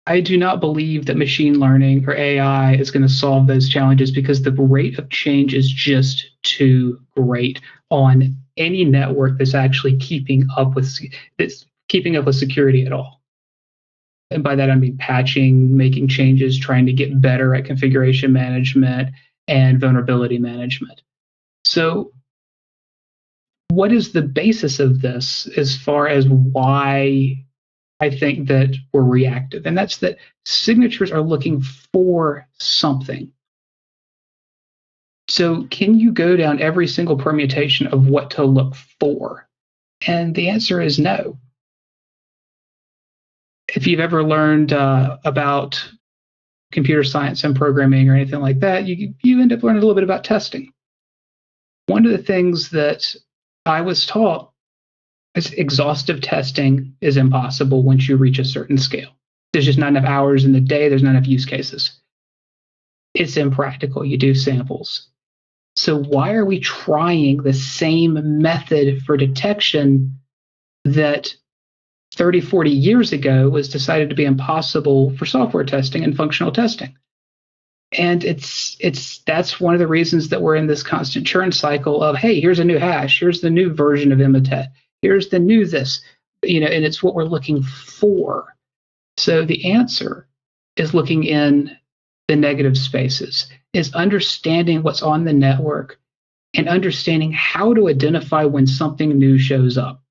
I do not believe that machine learning or AI is going to solve those challenges, because the rate of change is just too great on any network that's actually keeping up with security at all. And by that, I mean patching, making changes, trying to get better at configuration management and vulnerability management. So what is the basis of this as far as why I think that we're reactive? And that's that signatures are looking for something. So can you go down every single permutation of what to look for? And the answer is no. If you've ever learned about computer science and programming or anything like that, you end up learning a little bit about testing. One of the things that I was taught is exhaustive testing is impossible once you reach a certain scale. There's just not enough hours in the day. There's not enough use cases. It's impractical. You do samples. So why are we trying the same method for detection that 30, 40 years ago was decided to be impossible for software testing and functional testing? And that's one of the reasons that we're in this constant churn cycle of, hey, here's a new hash, here's the new version of Imitet, here's the new this, and it's what we're looking for. So the answer is looking in the negative spaces, is understanding what's on the network and understanding how to identify when something new shows up.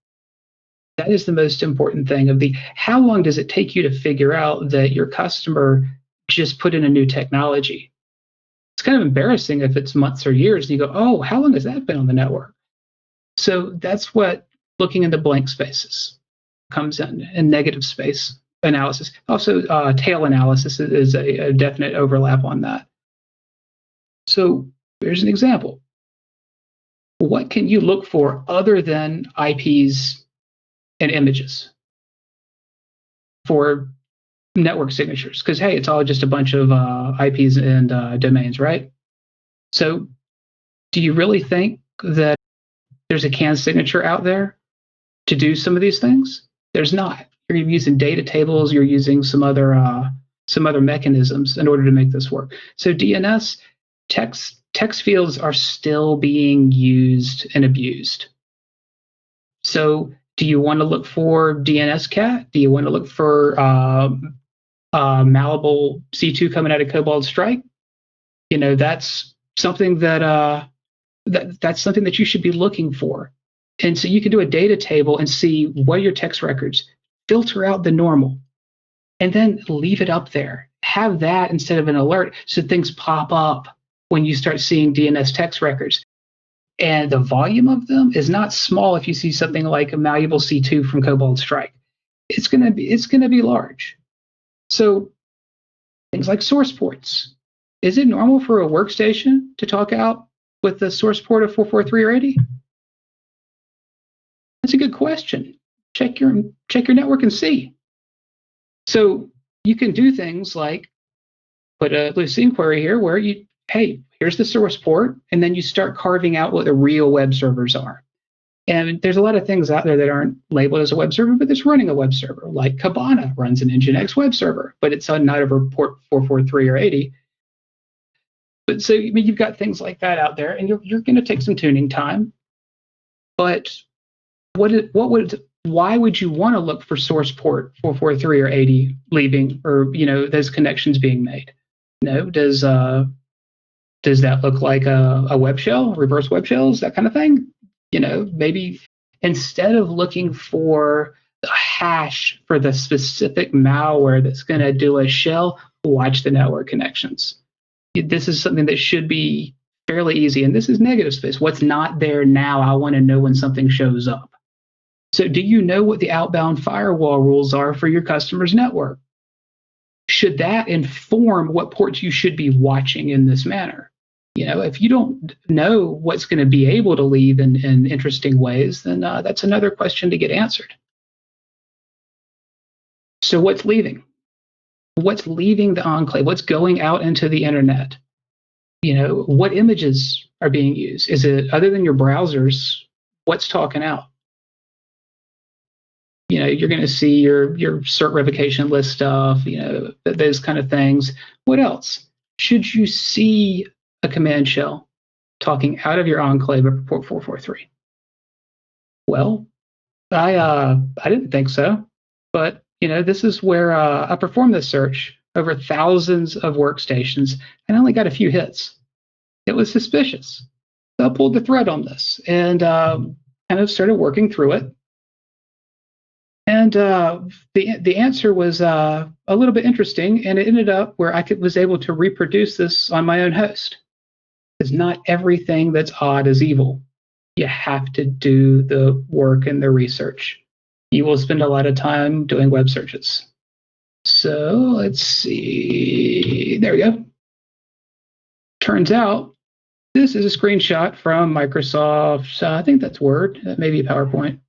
That is the most important thing of how long does it take you to figure out that your customer just put in a new technology? It's kind of embarrassing if it's months or years and you go, oh, how long has that been on the network? So that's what looking into blank spaces comes in, and negative space analysis. Also, tail analysis is a definite overlap on that. So here's an example. What can you look for other than IPs and images for network signatures? Because, hey, it's all just a bunch of IPs and domains, right? So do you really think that there's a CAN signature out there to do some of these things? There's not. You're using data tables. You're using some other mechanisms in order to make this work. So DNS, text fields are still being used and abused. So do you want to look for DNS cat? Do you want to look for malleable C2 coming out of Cobalt Strike? That's something that that's something that you should be looking for. And so you can do a data table and see what are your text records, filter out the normal, and then leave it up there. Have that instead of an alert so things pop up when you start seeing DNS text records. And the volume of them is not small. If you see something like a malleable C2 from Cobalt Strike, it's going to be large. So things like source ports. Is it normal for a workstation to talk out with the source port of 443 or 80? That's a good question. Check your network and see. So you can do things like put a loose inquiry here where hey, here's the source port, and then you start carving out what the real web servers are. And there's a lot of things out there that aren't labeled as a web server, but it's running a web server. Like Kibana runs an Nginx web server, but it's not over port 443 or 80. But so you've got things like that out there, and you're going to take some tuning time. But why would you want to look for source port 443 or 80 leaving, or those connections being made? No, does that look like a web shell, reverse web shells, that kind of thing? Maybe instead of looking for the hash for the specific malware that's going to do a shell, watch the network connections. This is something that should be fairly easy, and this is negative space. What's not there now, I want to know when something shows up. So do you know what the outbound firewall rules are for your customer's network? Should that inform what ports you should be watching in this manner? If you don't know what's going to be able to leave in interesting ways, then that's another question to get answered. So what's leaving? What's leaving the enclave? What's going out into the internet? What images are being used? Is it, other than your browsers, what's talking out? You're going to see your cert revocation list stuff, those kind of things. What else? Should you see a command shell talking out of your enclave over port 443? Well, I didn't think so, but this is where I performed this search over thousands of workstations and I only got a few hits. It was suspicious. So I pulled the thread on this and kind of started working through it. And the answer was a little bit interesting, and it ended up where I was able to reproduce this on my own host. Because not everything that's odd is evil. You have to do the work and the research. You will spend a lot of time doing web searches. So let's see. There we go. Turns out this is a screenshot from Microsoft. I think that's Word. That may be PowerPoint.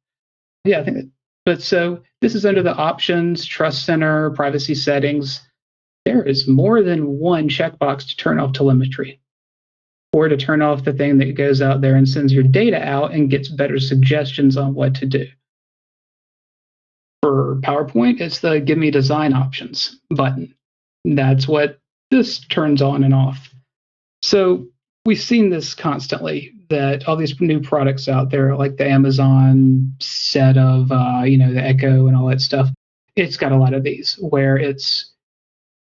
Yeah, I think that. But so this is under the options, trust center, privacy settings. There is more than one checkbox to turn off telemetry or to turn off the thing that goes out there and sends your data out and gets better suggestions on what to do. For PowerPoint, it's the Give Me Design Options button. That's what this turns on and off. So we've seen this constantly, that all these new products out there, like the Amazon set of, the Echo and all that stuff, it's got a lot of these where it's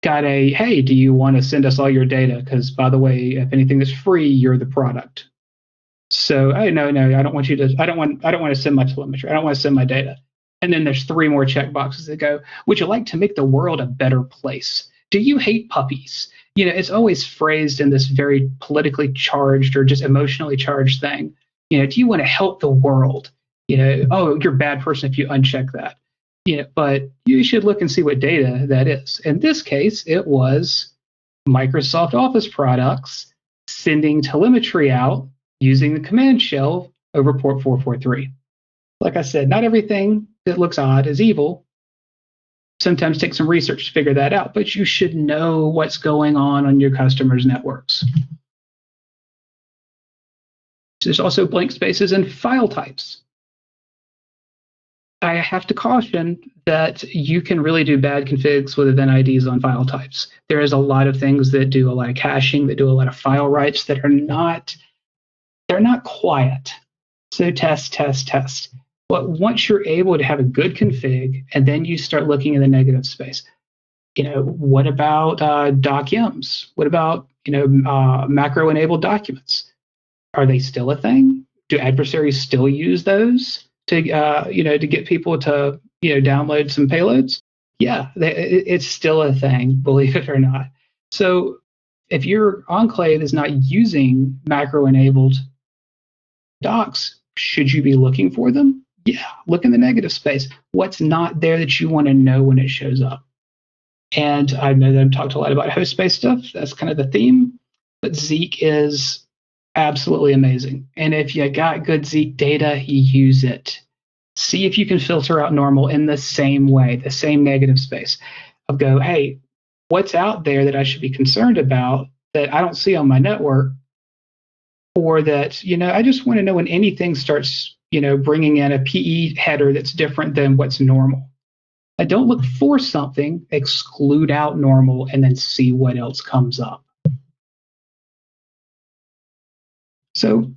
got a, hey, do you want to send us all your data? Because by the way, if anything is free, you're the product. So, no, I don't want you to, I don't want to send my telemetry. I don't want to send my data. And then there's 3 more checkboxes that go, would you like to make the world a better place? Do you hate puppies? It's always phrased in this very politically charged or just emotionally charged thing. Do you want to help the world? Oh, you're a bad person if you uncheck that. But you should look and see what data that is. In this case, it was Microsoft Office products sending telemetry out using the command shell over port 443. Like I said, not everything that looks odd is evil. Sometimes take some research to figure that out, but you should know what's going on your customers' networks. There's also blank spaces and file types. I have to caution that you can really do bad configs with event IDs on file types. There is a lot of things that do a lot of caching, that do a lot of file writes that are not, they're not quiet. So test. But once you're able to have a good config, and then you start looking in the negative space, what about doc-yums? What about macro-enabled documents? Are they still a thing? Do adversaries still use those to get people to download some payloads? Yeah, it's still a thing, believe it or not. So if your enclave is not using macro-enabled docs, should you be looking for them? Yeah, look in the negative space. What's not there that you want to know when it shows up? And I know that I've talked a lot about host space stuff. That's kind of the theme. But Zeek is absolutely amazing. And if you got good Zeek data, use it. See if you can filter out normal in the same way, the same negative space. Of go, hey, what's out there that I should be concerned about that I don't see on my network? Or that, I just want to know when anything starts bringing in a PE header that's different than what's normal. I don't look for something, exclude out normal, and then see what else comes up. So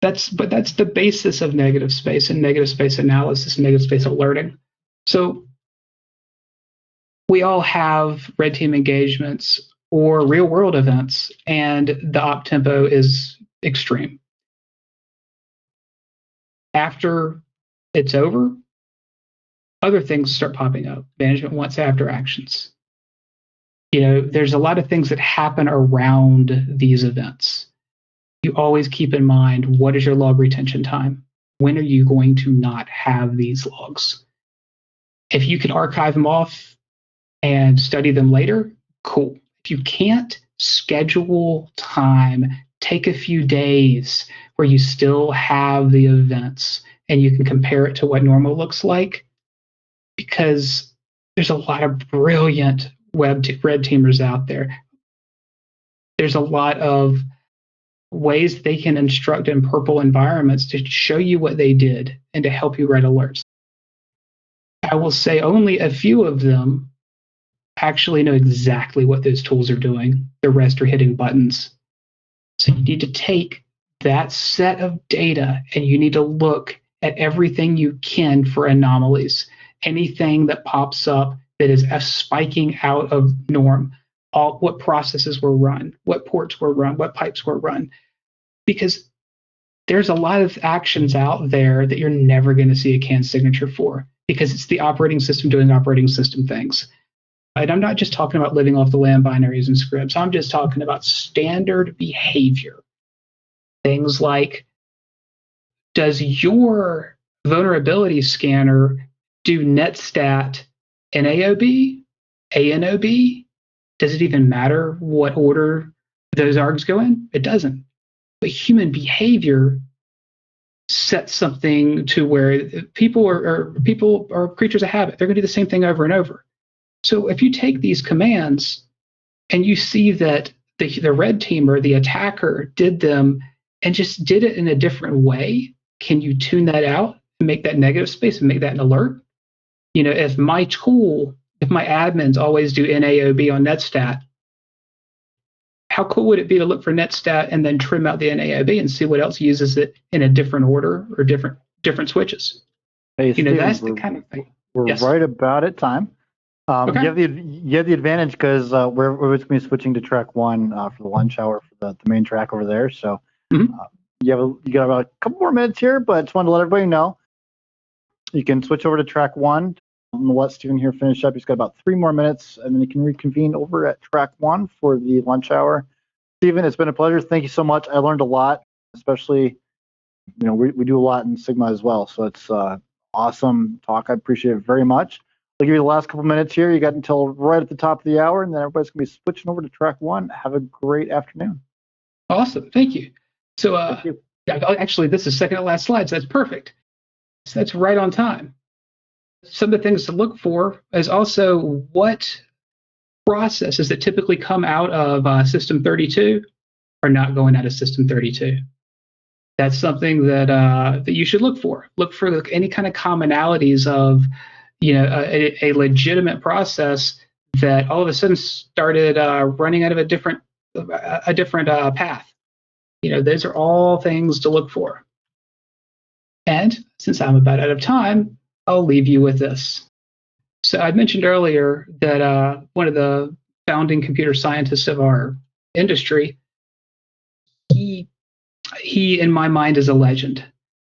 that's the basis of negative space and negative space analysis and negative space alerting. So we all have red team engagements or real world events, and the op tempo is extreme. After it's over, other things start popping up. Management wants after actions. There's a lot of things that happen around these events. You always keep in mind, what is your log retention time? When are you going to not have these logs? If you can archive them off and study them later, cool. If you can't, schedule time. Take a few days where you still have the events and you can compare it to what normal looks like. Because there's a lot of brilliant red teamers out there. There's a lot of ways they can instruct in purple environments to show you what they did and to help you write alerts. I will say only a few of them actually know exactly what those tools are doing. The rest are hitting buttons. So you need to take that set of data and you need to look at everything you can for anomalies. Anything that pops up that is spiking out of norm. What processes were run, what ports were run, what pipes were run. Because there's a lot of actions out there that you're never going to see a CAN signature for, because it's the operating system doing operating system things. And I'm not just talking about living off the land binaries and scripts. I'm just talking about standard behavior. Things like, does your vulnerability scanner do netstat NAOB, ANOB? Does it even matter what order those args go in? It doesn't. But human behavior sets something to where people are creatures of habit. They're going to do the same thing over and over. So if you take these commands and you see that the red teamer, the attacker, did them and just did it in a different way, can you tune that out and make that negative space and make that an alert? If my admins always do NAOB on netstat, how cool would it be to look for netstat and then trim out the NAOB and see what else uses it in a different order or different switches? Hey, Steven, that's the kind of thing. We're right about at time. Okay. You have the advantage because we're going to be switching to track 1 for the lunch hour for the main track over there. So you got about a couple more minutes here, but just wanted to let everybody know you can switch over to track 1. I'm going to let Steven here finish up. He's got about 3 more minutes, and then he can reconvene over at track 1 for the lunch hour. Steven, it's been a pleasure. Thank you so much. I learned a lot, especially, we do a lot in Sigma as well. So it's awesome talk. I appreciate it very much. I'll give you the last couple minutes here. You got until right at the top of the hour, and then everybody's going to be switching over to track 1. Have a great afternoon. Awesome. Thank you. So Thank you. Actually, this is second to last slide, so that's perfect. So that's right on time. Some of the things to look for is also what processes that typically come out of System 32 are not going out of System 32. That's something that you should look for. Look for any kind of commonalities of, a legitimate process that all of a sudden started running out of a different path. Those are all things to look for. And since I'm about out of time, I'll leave you with this. So I mentioned earlier that one of the founding computer scientists of our industry, he in my mind is a legend.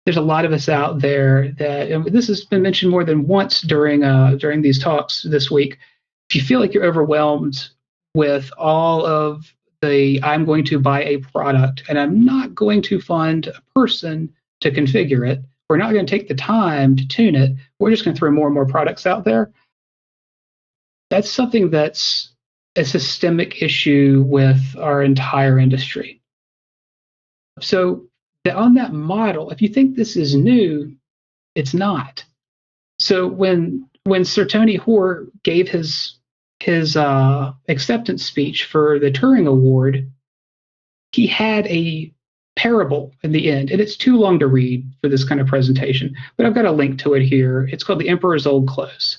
There's a lot of us out there that, and this has been mentioned more than once during these talks this week. If you feel like you're overwhelmed with all of I'm going to buy a product and I'm not going to fund a person to configure it, we're not going to take the time to tune it, we're just going to throw more and more products out there. That's something that's a systemic issue with our entire industry. So on that model, if you think this is new, it's not. So when Sir Tony Hoare gave his acceptance speech for the Turing Award, he had a parable in the end, and it's too long to read for this kind of presentation, but I've got a link to it here. It's called The Emperor's Old Clothes.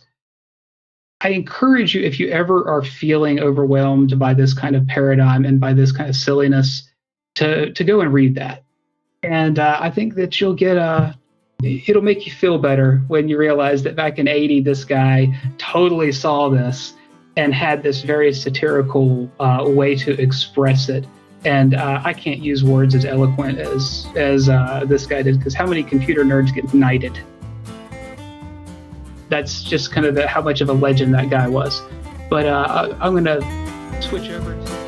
I encourage you, if you ever are feeling overwhelmed by this kind of paradigm and by this kind of silliness, to go and read that. And I think that you'll get it'll make you feel better when you realize that back in '80, this guy totally saw this and had this very satirical way to express it. And I can't use words as eloquent as this guy did, because how many computer nerds get knighted? That's just kind of how much of a legend that guy was. But I'm going to switch over to